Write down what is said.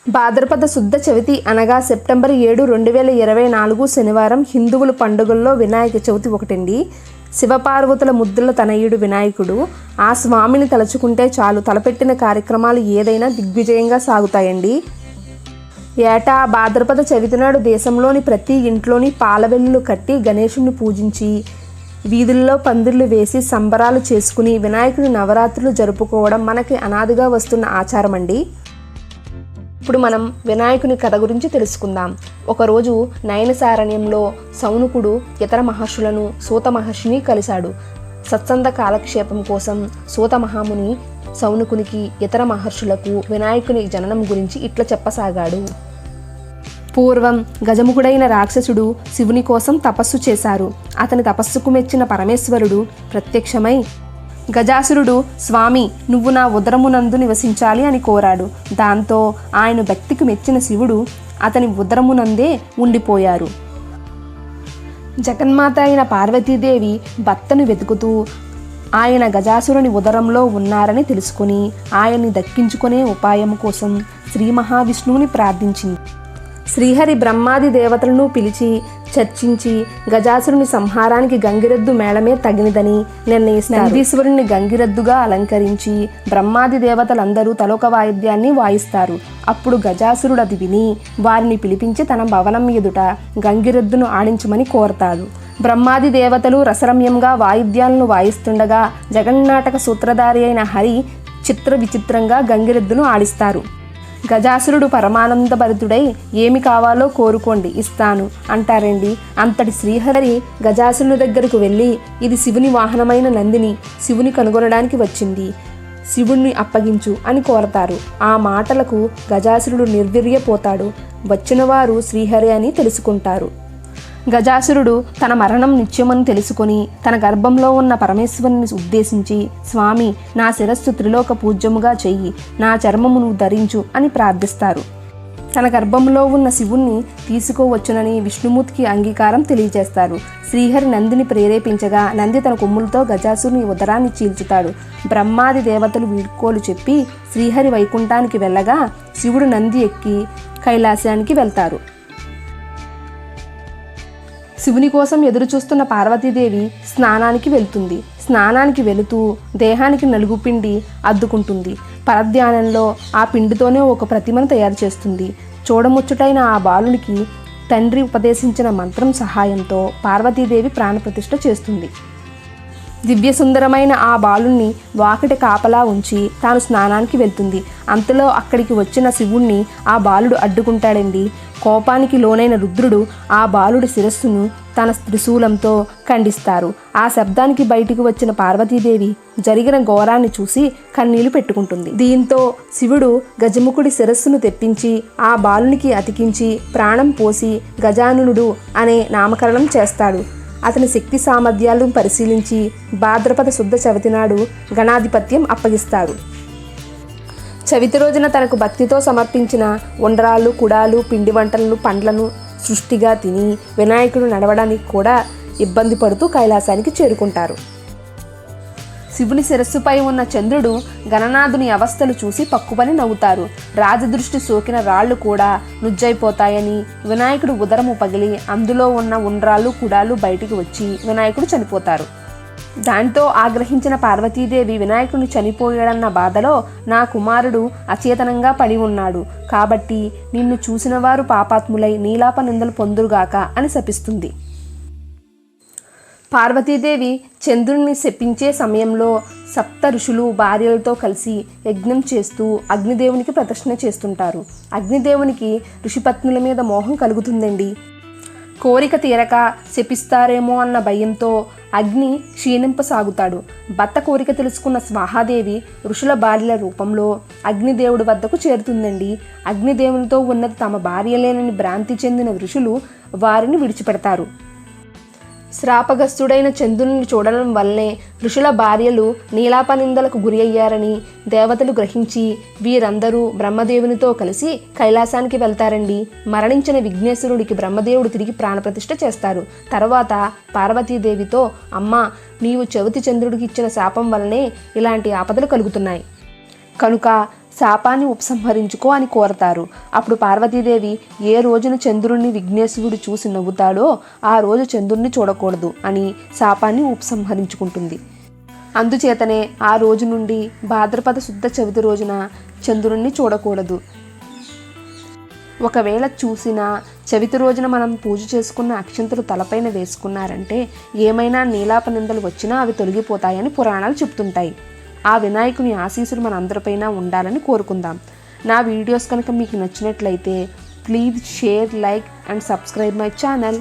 భాద్రపద శుద్ధ చవితి అనగా సెప్టెంబర్ 7, 2024 శనివారం హిందువుల పండుగల్లో వినాయక చవితి ఒకటండి. శివపార్వతుల ముద్దుల తనయుడు వినాయకుడు. ఆ స్వామిని తలుచుకుంటే చాలు తలపెట్టిన కార్యక్రమాలు ఏదైనా దిగ్విజయంగా సాగుతాయండి. ఏటా భాద్రపద చవితి నాడు దేశంలోని ప్రతి ఇంట్లోని పాలవెల్లులు కట్టి గణేశుని పూజించి వీధుల్లో పందిర్లు వేసి సంబరాలు చేసుకుని వినాయకుడి నవరాత్రులు జరుపుకోవడం మనకి అనాదిగా వస్తున్న ఆచారం అండి. ఇప్పుడు మనం వినాయకుని కథ గురించి తెలుసుకుందాం. ఒకరోజు నయనసారణ్యంలో సౌనకుడు ఇతర మహర్షులను సూత మహర్షిని కలిశాడు. సత్సంద కాలక్షేపం కోసం సూత మహాముని సౌనకునికి ఇతర మహర్షులకు వినాయకుని జననం గురించి ఇట్లా చెప్పసాగాడు. పూర్వం గజముఖుడైన రాక్షసుడు శివుని కోసం తపస్సు చేశారు. అతని తపస్సుకు మెచ్చిన పరమేశ్వరుడు ప్రత్యక్షమై, గజాసురుడు, స్వామి నువ్వు నా ఉదరమునందు నివసించాలి అని కోరాడు. దాంతో ఆయన భక్తికి మెచ్చిన శివుడు అతని ఉదరమునందే ఉండిపోయారు. జగన్మాత అయిన పార్వతీదేవి భర్తను వెతుకుతూ ఆయన గజాసురుని ఉదరంలో ఉన్నారని తెలుసుకుని ఆయన్ని దక్కించుకునే ఉపాయం కోసం శ్రీ మహావిష్ణువుని ప్రార్థించింది. శ్రీహరి బ్రహ్మాది దేవతలను పిలిచి చర్చించి గజాసురుని సంహారానికి గంగిరెద్దు మేళమే తగినదని నిర్ణయిస్తారు. నందీశ్వరుని గంగిరెద్దుగా అలంకరించి బ్రహ్మాది దేవతలందరూ తలొక వాయిద్యాన్ని వాయిస్తారు. అప్పుడు గజాసురుడు అది విని వారిని పిలిపించి తన భవనం ఎదుట గంగిరెద్దును ఆడించమని కోరతాడు. బ్రహ్మాది దేవతలు రసరమ్యంగా వాయిద్యాలను వాయిస్తుండగా జగన్నాటక సూత్రధారి అయిన హరి చిత్ర విచిత్రంగా గంగిరెద్దును ఆడిస్తారు. గజాసురుడు పరమానందభరితుడై ఏమి కావాలో కోరుకోండి ఇస్తాను అంటారండి. అంతటి శ్రీహరి గజాసురుని దగ్గరకు వెళ్ళి, ఇది శివుని వాహనమైన నందిని శివుని కనుగొనడానికి వచ్చింది, శివుణ్ణి అప్పగించు అని కోరతారు. ఆ మాటలకు గజాసురుడు నిర్వీర్యపోతాడు. వచ్చిన వారు శ్రీహరి అని తెలుసుకుంటారు. గజాసురుడు తన మరణం నిత్యమని తెలుసుకొని తన గర్భంలో ఉన్న పరమేశ్వరుని ఉద్దేశించి, స్వామి నా శిరస్సు త్రిలోక పూజ్యముగా చెయ్యి, నా చర్మమును ధరించు అని ప్రార్థిస్తారు. తన గర్భంలో ఉన్న శివుణ్ణి తీసుకోవచ్చునని విష్ణుమూర్తికి అంగీకారం తెలియజేస్తారు. శ్రీహరి నందిని ప్రేరేపించగా నంది తన కొమ్ములతో గజాసురుని ఉదరాన్ని చీల్చుతాడు. బ్రహ్మాది దేవతలు వీడ్కోలు చెప్పి శ్రీహరి వైకుంఠానికి వెళ్ళగా శివుడు నంది ఎక్కి కైలాసానికి వెళ్తారు. శివుని కోసం ఎదురు చూస్తున్న పార్వతీదేవి స్నానానికి వెళ్తుంది. స్నానానికి వెళుతూ దేహానికి నలుగు పిండి అద్దుకుంటుంది. పరధ్యానంలో ఆ పిండితోనే ఒక ప్రతిమను తయారు చేస్తుంది. చూడముచ్చటైన ఆ బాలునికి తండ్రి ఉపదేశించిన మంత్రం సహాయంతో పార్వతీదేవి ప్రాణప్రతిష్ఠ చేస్తుంది. దివ్యసుందరమైన ఆ బాలుణ్ణి వాకిట కాపలా ఉంచి తాను స్నానానికి వెళ్తుంది. అంతలో అక్కడికి వచ్చిన శివుణ్ణి ఆ బాలుడు అడ్డుకుంటాడండి. కోపానికి లోనైన రుద్రుడు ఆ బాలుడి శిరస్సును తన త్రిశూలంతో ఖండిస్తారు. ఆ శబ్దానికి బయటికి వచ్చిన పార్వతీదేవి జరిగిన ఘోరాన్ని చూసి కన్నీళ్లు పెట్టుకుంటుంది. దీంతో శివుడు గజముఖుడి శిరస్సును తెప్పించి ఆ బాలునికి అతికించి ప్రాణం పోసి గజాననుడు అనే నామకరణం చేస్తాడు. అతని శక్తి సామర్థ్యాలను పరిశీలించి భాద్రపద శుద్ధ చవితి నాడు గణాధిపత్యం అప్పగిస్తాడు. చవితి రోజున తనకు భక్తితో సమర్పించిన ఉండ్రాళ్ళు, కుడాలు, పిండి వంటలను, పండ్లను సృష్టిగా తిని వినాయకుడు నడవడానికి కూడా ఇబ్బంది పడుతూ కైలాసానికి చేరుకుంటారు. శివుని శిరస్సుపై ఉన్న చంద్రుడు గణనాథుని అవస్థలు చూసి పక్కుపని నవ్వుతారు. రాజదృష్టి సోకిన రాళ్లు కూడా నుజ్జైపోతాయని వినాయకుడు ఉదరము పగిలి అందులో ఉన్న ఉండ్రాళ్ళు, కుడాలు బయటికి వచ్చి వినాయకుడు చనిపోతారు. దాంతో ఆగ్రహించిన పార్వతీదేవి వినాయకుడు చనిపోయాడన్న బాధలో, నా కుమారుడు అచేతనంగా పడి ఉన్నాడు కాబట్టి నిన్ను చూసిన వారు పాపాత్ములై నీలాప నిందలు పొందురుగాక అని శపిస్తుంది. పార్వతీదేవి చంద్రుణ్ణి శపించే సమయంలో సప్త ఋషులు భార్యలతో కలిసి యజ్ఞం చేస్తూ అగ్నిదేవునికి ప్రదర్శన చేస్తుంటారు. అగ్నిదేవునికి ఋషిపత్నుల మీద మోహం కలుగుతుందండి. కోరిక తీరక శపిస్తారేమో అన్న భయంతో అగ్ని క్షీణింపసాగుతాడు. భర్త కోరిక తెలుసుకున్న స్వాహాదేవి ఋషుల భార్యల రూపంలో అగ్నిదేవుడి వద్దకు చేరుతుందండి. అగ్నిదేవునితో ఉన్నది తమ భార్యలేనని భ్రాంతి చెందిన ఋషులు వారిని విడిచిపెడతారు. శ్రాపగ్రస్తుడైన చంద్రుని చూడడం వల్లే ఋషుల భార్యలు నీలాపనిందలకు గురి అయ్యారని దేవతలు గ్రహించి వీరందరూ బ్రహ్మదేవునితో కలిసి కైలాసానికి వెళ్తారండి. మరణించిన విఘ్నేశ్వరుడికి బ్రహ్మదేవుడు తిరిగి ప్రాణప్రతిష్ఠ చేస్తారు. తర్వాత పార్వతీదేవితో, అమ్మా, నీవు చవితి చంద్రుడికి ఇచ్చిన శాపం వల్లనే ఇలాంటి ఆపదలు కలుగుతున్నాయి కనుక శాపాన్ని ఉపసంహరించుకో అని కోరతారు. అప్పుడు పార్వతీదేవి ఏ రోజున చంద్రుడిని విఘ్నేశ్వరుడు చూసి నవ్వుతాడో ఆ రోజు చంద్రుడిని చూడకూడదు అని శాపాన్ని ఉపసంహరించుకుంటుంది. అందుచేతనే ఆ రోజు నుండి భాద్రపద శుద్ధ చవితి రోజున చంద్రుడిని చూడకూడదు. ఒకవేళ చూసినా చవితి రోజున మనం పూజ చేసుకున్న అక్షంతలు తలపైన వేసుకున్నారంటే ఏమైనా నీలాపనిందలు వచ్చినా అవి తొలగిపోతాయని పురాణాలు చెప్తుంటాయి. ఆ వినాయకుని ఆశీస్సులు మన అందరిపైన ఉండాలని కోరుకుందాం. నా వీడియోస్ కనుక మీకు నచ్చినట్లయితే please share, like and subscribe my channel.